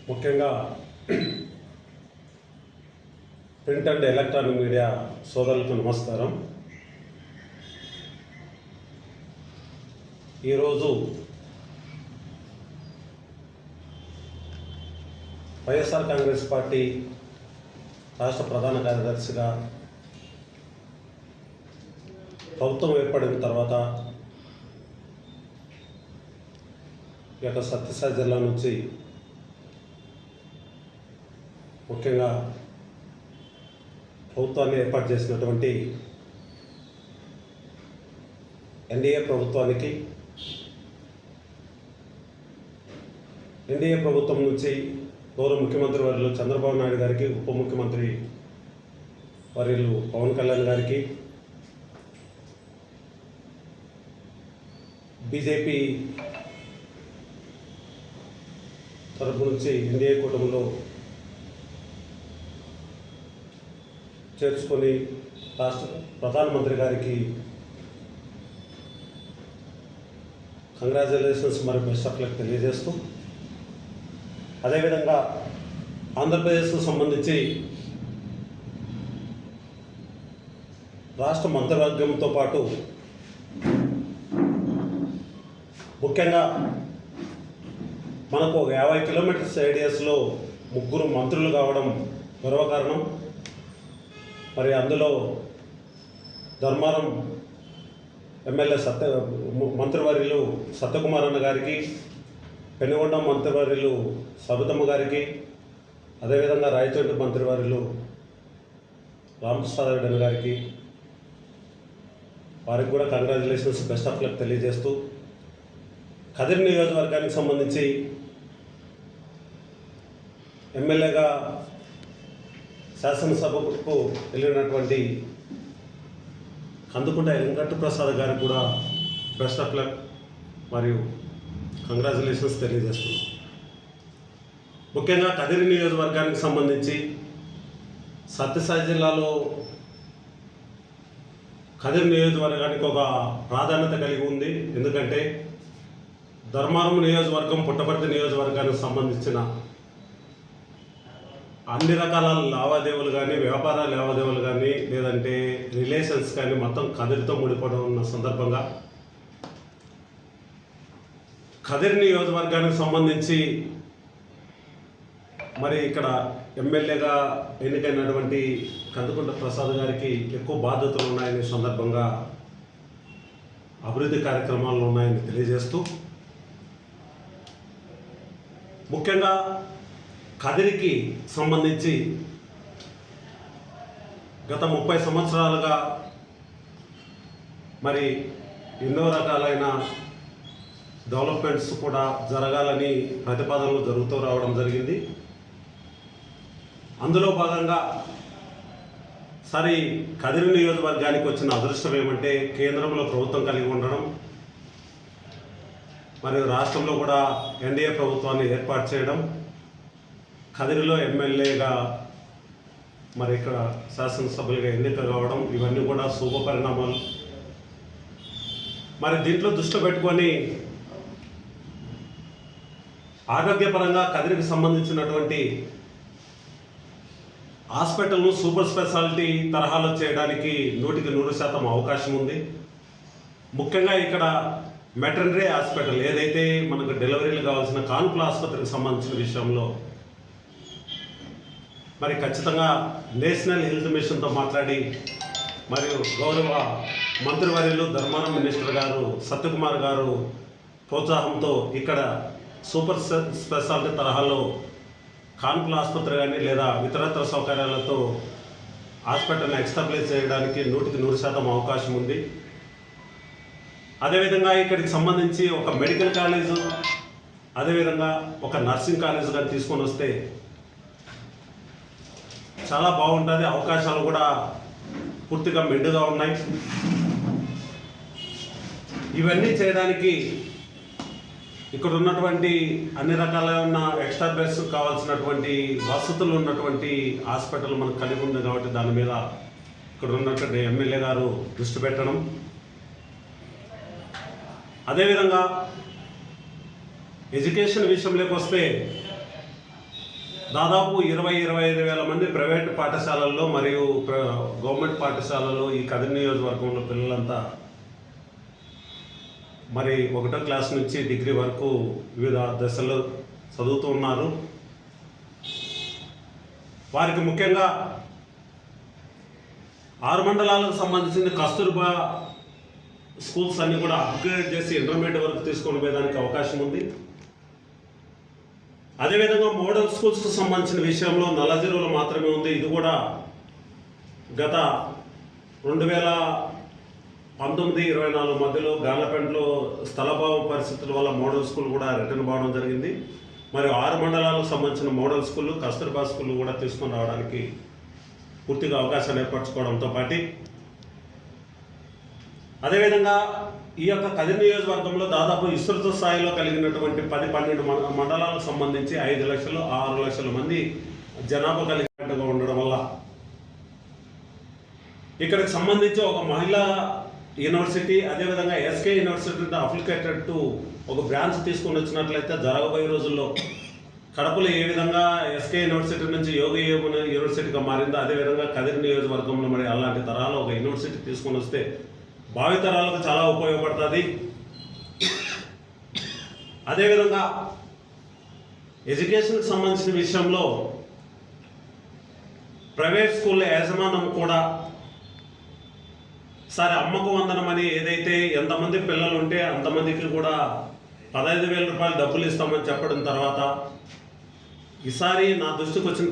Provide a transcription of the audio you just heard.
ముఖ్యంగా print and electronic media సోదరులకు నమస్కారం. ఈరోజు వైఎస్ఆర్ కాంగ్రెస్ పార్టీ రాష్ట్ర ప్రధాన కార్యదర్శిగా ప్రభుత్వం ఏర్పడిన తర్వాత ఈ యొక్క సత్యసాయి జిల్లా నుంచి ముఖ్యంగా ప్రభుత్వాన్ని ఏర్పాటు చేసినటువంటి ఎన్డీఏ ప్రభుత్వానికి, ఎన్డీఏ ప్రభుత్వం నుంచి గౌరవ ముఖ్యమంత్రి వర్యులు చంద్రబాబు నాయుడు గారికి, ఉప ముఖ్యమంత్రి వర్యులు పవన్ కళ్యాణ్ గారికి, బీజేపీ తరపు నుంచి ఎన్డీఏ కూటమిలో చేర్చుకొని రాష్ట్ర ప్రధానమంత్రి గారికి కంగ్రాచులేషన్స్ మరియు బెస్ట్ ఆఫ్ లక్ తెలియజేస్తూ, అదేవిధంగా ఆంధ్రప్రదేశ్కు సంబంధించి రాష్ట్ర మంత్రివర్గంతో పాటు ముఖ్యంగా మనకు 50 కిలోమీటర్స్ రేడియస్లో 3 మంత్రులు కావడం గర్వకారణం. మరి అందులో ధర్మారం ఎమ్మెల్యే మంత్రివర్యులు సత్యకుమార్ అన్న గారికి, పెనుగొండ మంత్రివర్యులు సబితమ్మ గారికి, అదేవిధంగా రాయచోటి మంత్రివర్యులు రామప్రసాద్ రెడ్డి గారికి, వారికి కూడా కంగ్రాచులేషన్స్ బెస్ట్ ఆఫ్ లక్ తెలియజేస్తూ, కదిరి నియోజకవర్గానికి సంబంధించి ఎమ్మెల్యేగా శాసనసభకు వెళ్ళినటువంటి కందుకుంట వెంకట ప్రసాద్ గారికి కూడా బెస్ట్ ఆఫ్ లక్ మరియు కంగ్రాచులేషన్స్ తెలియజేస్తున్నాం. ముఖ్యంగా కదిరి నియోజకవర్గానికి సంబంధించి సత్యసాయి జిల్లాలో కదిరి నియోజకవర్గానికి ఒక ప్రాధాన్యత కలిగి ఉంది. ఎందుకంటే ధర్మారం నియోజకవర్గం, పుట్టపర్తి నియోజకవర్గానికి సంబంధించిన అన్ని రకాల లావాదేవీలు కానీ, వ్యాపార లావాదేవీలు కానీ, లేదంటే రిలేషన్స్ కానీ మొత్తం కదిరితో ముడిపడి ఉన్న సందర్భంగా కదిరి నియోజకవర్గానికి సంబంధించి మరి ఇక్కడ ఎమ్మెల్యేగా ఎన్నికైనటువంటి కందుకుంట ప్రసాద్ గారికి ఎక్కువ బాధ్యతలు ఉన్నాయనే సందర్భంగా అభివృద్ధి కార్యక్రమాలు ఉన్నాయని తెలియజేస్తూ, ముఖ్యంగా కదిరికి సంబంధించి గత 30 సంవత్సరాలుగా మరి ఎన్నో రకాలైన డెవలప్మెంట్స్ కూడా జరగాలని ప్రతిపాదనలు జరుగుతూ రావడం జరిగింది. అందులో భాగంగా సరే కదిరి నియోజకవర్గానికి వచ్చిన అదృష్టం ఏమంటే కేంద్రంలో ప్రభుత్వం కలిగి ఉండడం, మరియు రాష్ట్రంలో కూడా ఎన్డీఏ ప్రభుత్వాన్ని ఏర్పాటు చేయడం, కదిరిలో ఎమ్మెల్యేగా మరి ఇక్కడ శాసనసభ్యులుగా ఎన్నిక కావడం, ఇవన్నీ కూడా శుభ పరిణామాలు. మరి దీంట్లో దృష్టి పెట్టుకొని ఆరోగ్యపరంగా కదిరికి సంబంధించినటువంటి హాస్పిటల్ను సూపర్ స్పెషాలిటీ తరహాలో చేయడానికి 100% అవకాశం ఉంది. ముఖ్యంగా ఇక్కడ మెటర్నరీ హాస్పిటల్ ఏదైతే మనకు డెలివరీలు కావాల్సిన కాన్పుల ఆసుపత్రికి సంబంధించిన విషయంలో మరి ఖచ్చితంగా నేషనల్ హెల్త్ మిషన్తో మాట్లాడి మరియు గౌరవ మంత్రివర్యులు ధర్మారం మినిస్టర్ గారు సత్యకుమార్ గారు ప్రోత్సాహంతో ఇక్కడ సూపర్ స్పెషాలిటీ తరహాలో కాన్పుల ఆసుపత్రి కానీ లేదా ఇతరత్ర సౌకర్యాలతో హాస్పిటల్ని ఎస్టాబ్లిష్ చేయడానికి 100% అవకాశం ఉంది. అదేవిధంగా ఇక్కడికి సంబంధించి ఒక మెడికల్ కాలేజు, అదేవిధంగా ఒక నర్సింగ్ కాలేజు కానీ తీసుకొని వస్తే చాలా బాగుంటుంది. అవకాశాలు కూడా పూర్తిగా మెండుగా ఉన్నాయి. ఇవన్నీ చేయడానికి ఇక్కడ ఉన్నటువంటి అన్ని రకాలైన ఎక్స్ట్రా బెడ్స్ కావాల్సినటువంటి వసతులు ఉన్నటువంటి హాస్పిటల్ మనకు కలిగి ఉంది. కాబట్టి దాని మీద ఇక్కడ ఉన్నటువంటి ఎమ్మెల్యే గారు దృష్టి పెట్టడం, అదేవిధంగా ఎడ్యుకేషన్ విషయంలోకి వస్తే దాదాపు 20-25 వేల మంది ప్రైవేట్ పాఠశాలల్లో మరియు గవర్నమెంట్ పాఠశాలలో ఈ కదిరి నియోజకవర్గంలో పిల్లలంతా మరి 1వ క్లాస్ నుంచి డిగ్రీ వరకు వివిధ దశల్లో చదువుతూ ఉన్నారు. వారికి ముఖ్యంగా 6 మండలాలకు సంబంధించిన కస్తూర్బా స్కూల్స్ అన్నీ కూడా అప్గ్రేడ్ చేసి ఇంటర్మీడియట్ వరకు తీసుకొని పోయేదానికి అవకాశం ఉంది. అదేవిధంగా మోడల్ స్కూల్స్కు సంబంధించిన విషయంలో నల్లజెరువులో మాత్రమే ఉంది. ఇది కూడా గత 2019-24 మధ్యలో గార్లపెంటలో స్థలభావం పరిస్థితుల వల్ల మోడల్ స్కూల్ కూడా రిటర్న్ కావడం జరిగింది. మరియు 6 మండలాలకు సంబంధించిన మోడల్ స్కూళ్ళు కస్తూర్బా స్కూళ్ళు కూడా తీసుకొని రావడానికి పూర్తిగా అవకాశాలు ఏర్పరచుకోవడంతో పాటు అదేవిధంగా ఈ యొక్క కదిరి నియోజకవర్గంలో దాదాపు విస్తృత స్థాయిలో కలిగినటువంటి 10-12 మండలాలకు సంబంధించి 5 లక్షలు 6 లక్షల మంది జనాభా కలిగినట్టుగా ఉండడం వల్ల ఇక్కడికి సంబంధించి ఒక మహిళా యూనివర్సిటీ అదేవిధంగా ఎస్కే యూనివర్సిటీ అఫిలికేటెడ్ టు ఒక బ్రాంచ్ తీసుకొని వచ్చినట్లయితే జరగబోయే రోజుల్లో కడపలో ఏ విధంగా ఎస్కే యూనివర్సిటీ నుంచి యోగి యూనివర్సిటీగా మారిందో అదేవిధంగా కదిరి నియోజకవర్గంలో మరి అలాంటి తరాలు ఒక యూనివర్సిటీ తీసుకొని వస్తే భావితరాలకు చాలా ఉపయోగపడుతుంది. అదేవిధంగా ఎడ్యుకేషన్కి సంబంధించిన విషయంలో ప్రైవేట్ స్కూళ్ళ యాజమాన్యం కూడా సరే అమ్మకు వందనం అని ఏదైతే ఎంతమంది పిల్లలు ఉంటే అంతమందికి కూడా 15,000 రూపాయలు డబ్బులు ఇస్తామని చెప్పడం తర్వాత ఈసారి నా దృష్టికి వచ్చిన